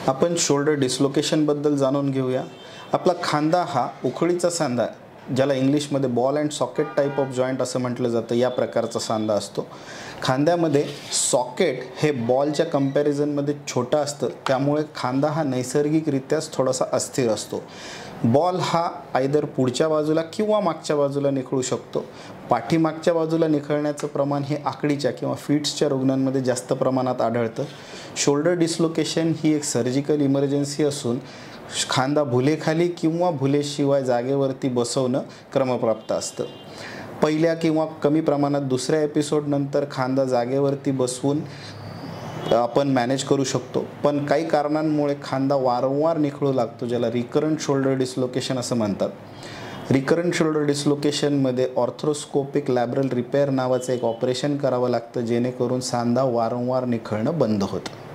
आपण शोल्डर डिस्लोकेशनबद्दल जाणून घेऊया। आपला खांदा हा उखळीचा सांधा, ज्याला इंग्लिशमध्ये ball and socket type of joint असं म्हटलं जातं, या प्रकारचा सांधा असतो। खांद्यामध्ये सॉकेट हे बॉलच्या कंपॅरिझनमध्ये छोटं असतं, त्यामुळे खांदा हा नैसर्गिकरित्याच थोडासा अस्थिर असतो। बॉल हा आयदर पुढच्या बाजूला किंवा मागच्या बाजूला निखळू शकतो। पाठीमागच्या बाजूला निखळण्याचं प्रमाण हे आकडीच्या किंवा फिट्सच्या रुग्णांमध्ये जास्त प्रमाणात आढळतं। शोल्डर डिस्लोकेशन ही एक सर्जिकल इमर्जन्सी असून खांदा भुलेखाली किंवा भुलेशिवाय जागेवरती बसवणं क्रमप्राप्त असतं। पहिल्या किंवा कमी प्रमाणात दुसऱ्या एपिसोडनंतर खांदा जागेवरती बसवून आपण मॅनेज करू शकतो, पण काही कारणांमुळे खांदा वारंवार निखळू लागतो, ज्याला रिकरंट शोल्डर डिस्लोकेशन असं म्हणतात। रिकरंट शोल्डर डिस्लोकेशनमध्ये ऑर्थ्रोस्कोपिक लॅब्रल रिपेअर नावाचं एक ऑपरेशन करावं लागतं, जेणेकरून सांधा वारंवार निखळणं बंद होतं।